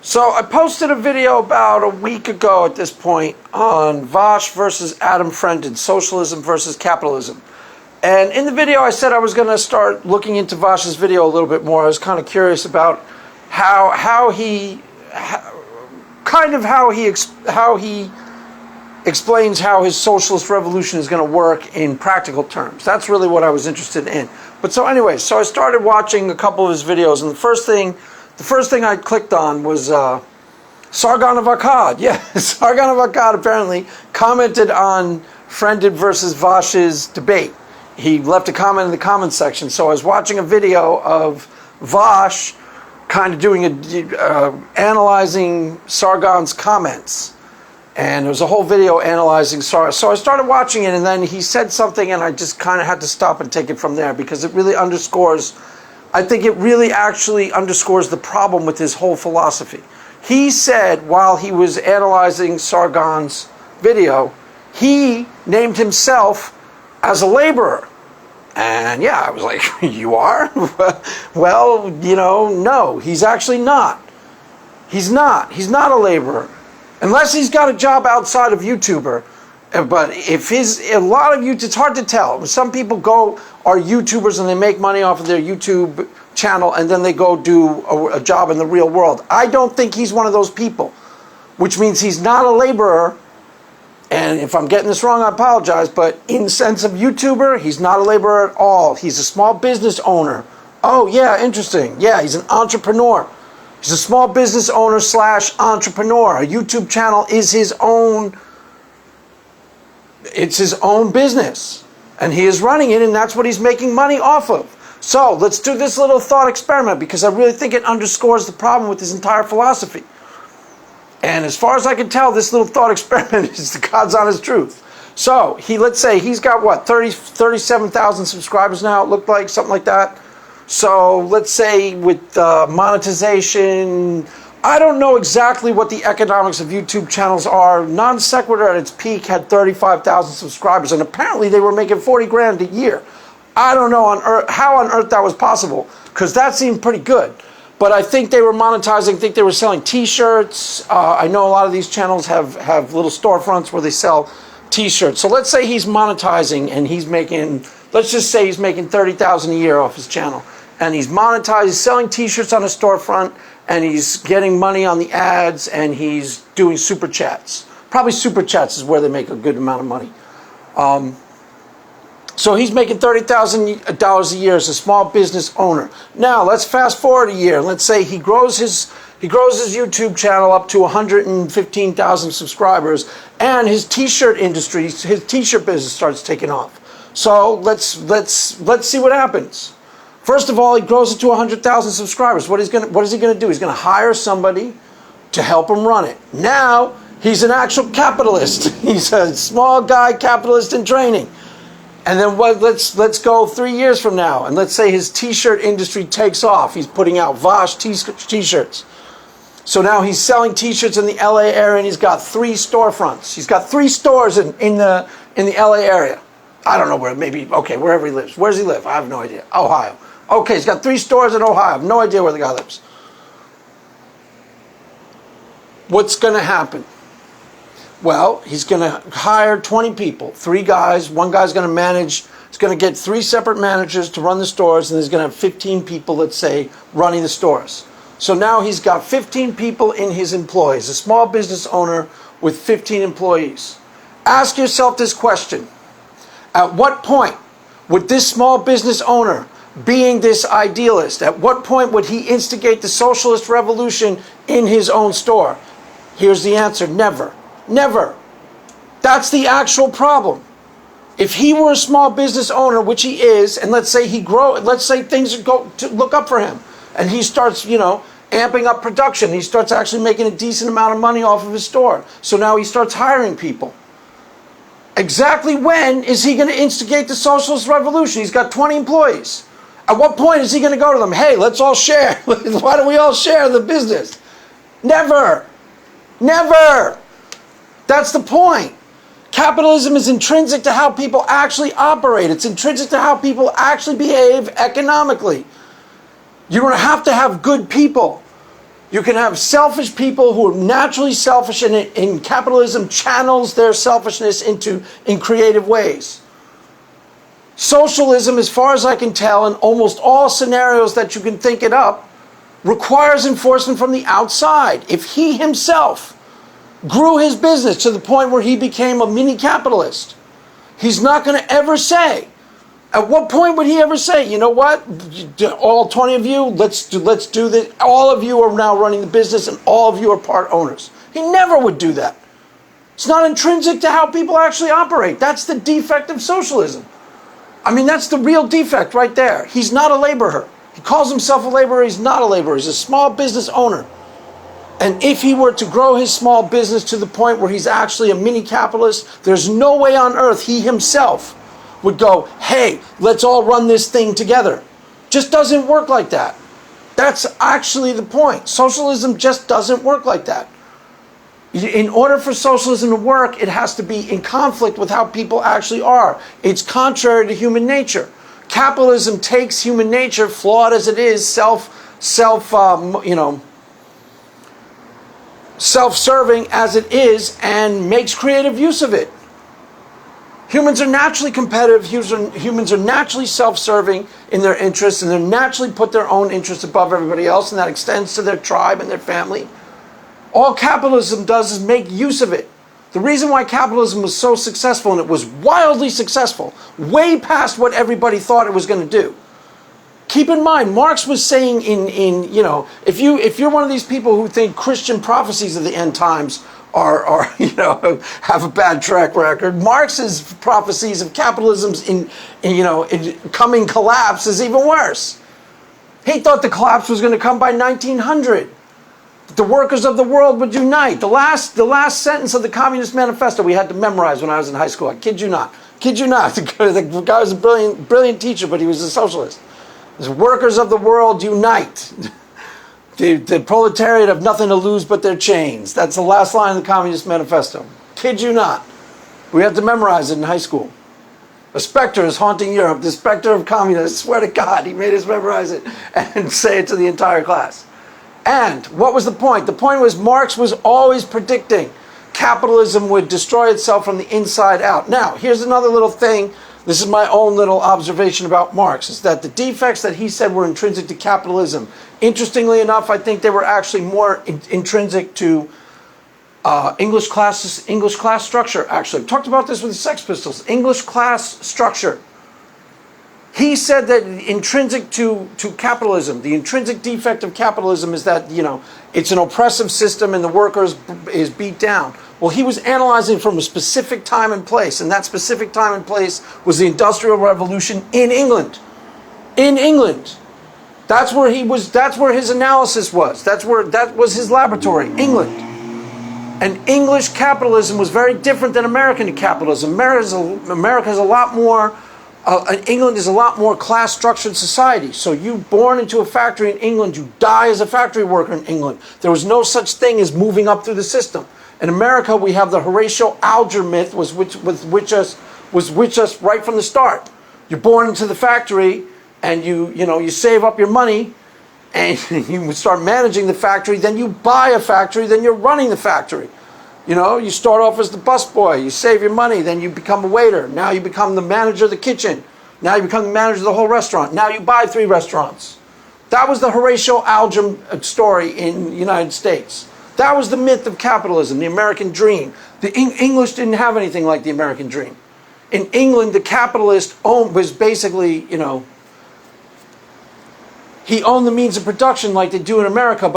So I posted a video about a week ago at this point on Vaush versus Adam Friended, Socialism versus Capitalism. And in the video I said I was going to start looking into Vaush's video a little bit more. I was kind of curious about how he explains how his socialist revolution is going to work in practical terms. That's really what I was interested in. But so anyway, so I started watching a couple of his videos, and the first thing I clicked on was Sargon of Akkad. Yeah, Sargon of Akkad apparently commented on Friended versus Vaush's debate. He left a comment in the comment section. So I was watching a video of Vaush kind of doing analyzing Sargon's comments. And there was a whole video analyzing Sargon. So I started watching it, and then he said something, and I just kind of had to stop and take it from there because it really underscores, I think it really actually underscores the problem with his whole philosophy. He said while he was analyzing Sargon's video, he named himself as a laborer. And yeah, I was like, you are? Well, no, he's actually not. He's not a laborer. Unless he's got a job outside of YouTuber. But if it's hard to tell. Some people are YouTubers and they make money off of their YouTube channel and then they go do a job in the real world. I don't think he's one of those people, which means he's not a laborer. And if I'm getting this wrong, I apologize, but in the sense of YouTuber, he's not a laborer at all. He's a small business owner. Oh yeah, interesting. Yeah, he's an entrepreneur. He's a small business owner / entrepreneur. A YouTube channel is his own business. And he is running it, and that's what he's making money off of. So let's do this little thought experiment because I really think it underscores the problem with his entire philosophy. And as far as I can tell, this little thought experiment is the God's honest truth. So let's say he's got what, 37,000 subscribers now, it looked like, something like that. So let's say with monetization, I don't know exactly what the economics of YouTube channels are. Non Sequitur at its peak had 35,000 subscribers, and apparently they were making 40 grand a year. I don't know how on earth that was possible, because that seemed pretty good. But I think they were monetizing, I think they were selling t-shirts. I know a lot of these channels have little storefronts where they sell t-shirts. So let's say he's monetizing and he's making, let's just say he's making 30,000 a year off his channel. And he's monetizing, he's selling t-shirts on a storefront, and he's getting money on the ads, and he's doing super chats. Probably super chats is where they make a good amount of money. So he's making $30,000 a year as a small business owner. Now let's fast forward a year. Let's say he grows his YouTube channel up to 115,000 subscribers, and his t-shirt industry, his t-shirt business starts taking off. So let's see what happens. First of all, he grows it to 100,000 subscribers. What is he going to do? He's going to hire somebody to help him run it. Now he's an actual capitalist. He's a small guy capitalist in training. And then let's go 3 years from now, and let's say his t-shirt industry takes off. He's putting out Vaush t-shirts. So now he's selling t-shirts in the LA area, and he's got 3 storefronts. He's got 3 stores in the LA area. I don't know where, maybe, okay, wherever he lives. Where does he live? I have no idea. Ohio. Okay, he's got 3 stores in Ohio. I have no idea where the guy lives. What's going to happen? Well, he's going to hire 20 people, 3 guys. One guy's going to manage. He's going to get 3 separate managers to run the stores, and he's going to have 15 people, let's say, running the stores. So now he's got 15 people in his employees, a small business owner with 15 employees. Ask yourself this question. At what point would this small business owner, being this idealist, at what point would he instigate the socialist revolution in his own store? Here's the answer: never. Never. That's the actual problem. If he were a small business owner, which he is, and let's say things go to look up for him, and he starts, amping up production, he starts actually making a decent amount of money off of his store. So now he starts hiring people. Exactly when is he going to instigate the socialist revolution? He's got 20 employees. At what point is he going to go to them? Hey, let's all share. Why don't we all share the business? Never. Never. That's the point. Capitalism is intrinsic to how people actually operate. It's intrinsic to how people actually behave economically. You don't have to have good people. You can have selfish people who are naturally selfish, and in capitalism channels their selfishness in creative ways. Socialism, as far as I can tell, in almost all scenarios that you can think it up, requires enforcement from the outside. If he himself grew his business to the point where he became a mini capitalist, he's not going to ever say, at what point would he ever say, you know what, all 20 of you, let's do this. All of you are now running the business and all of you are part owners. He never would do that. It's not intrinsic to how people actually operate. That's the defect of socialism. I mean, that's the real defect right there. He's not a laborer. He calls himself a laborer. He's not a laborer. He's a small business owner. And if he were to grow his small business to the point where he's actually a mini capitalist, there's no way on earth he himself would go, hey, let's all run this thing together. Just doesn't work like that. That's actually the point. Socialism just doesn't work like that. In order for socialism to work, it has to be in conflict with how people actually are. It's contrary to human nature. Capitalism takes human nature, flawed as it is, self-serving as it is, and makes creative use of it. Humans are naturally competitive. Humans are naturally self-serving in their interests, and they naturally put their own interests above everybody else, and that extends to their tribe and their family. All capitalism does is make use of it. The reason why capitalism was so successful, and it was wildly successful, way past what everybody thought it was going to do. Keep in mind, Marx was saying if you're one of these people who think Christian prophecies of the end times are have a bad track record, Marx's prophecies of capitalism's in coming collapse is even worse. He thought the collapse was going to come by 1900. The workers of the world would unite. The last sentence of the Communist Manifesto we had to memorize when I was in high school. I kid you not. The guy was a brilliant teacher, but he was a socialist. The workers of the world unite. The proletariat have nothing to lose but their chains. That's the last line of the Communist Manifesto. Kid you not. We had to memorize it in high school. A specter is haunting Europe. The specter of communism. I swear to God, he made us memorize it and say it to the entire class. And what was the point? The point was Marx was always predicting capitalism would destroy itself from the inside out. Now, here's another little thing. This is my own little observation about Marx, is that the defects that he said were intrinsic to capitalism, interestingly enough, I think they were actually more intrinsic to English class structure, actually. I've talked about this with the Sex Pistols. English class structure. He said that intrinsic to capitalism, the intrinsic defect of capitalism is that, it's an oppressive system and the worker is beat down. Well, he was analyzing from a specific time and place, and that specific time and place was the Industrial Revolution in England. In England. That's where his analysis was. That was his laboratory, England. And English capitalism was very different than American capitalism. America is a lot more England is a lot more class-structured society. So you born into a factory in England, you die as a factory worker in England. There was no such thing as moving up through the system. In America, we have the Horatio Alger myth, was which us right from the start. You're born into the factory, and you save up your money, and you start managing the factory. Then you buy a factory. Then you're running the factory. You start off as the busboy, you save your money, then you become a waiter. Now you become the manager of the kitchen. Now you become the manager of the whole restaurant. Now you buy 3 restaurants. That was the Horatio Alger story in the United States. That was the myth of capitalism, the American dream. The English didn't have anything like the American dream. In England, the capitalist was basically, he owned the means of production like they do in America.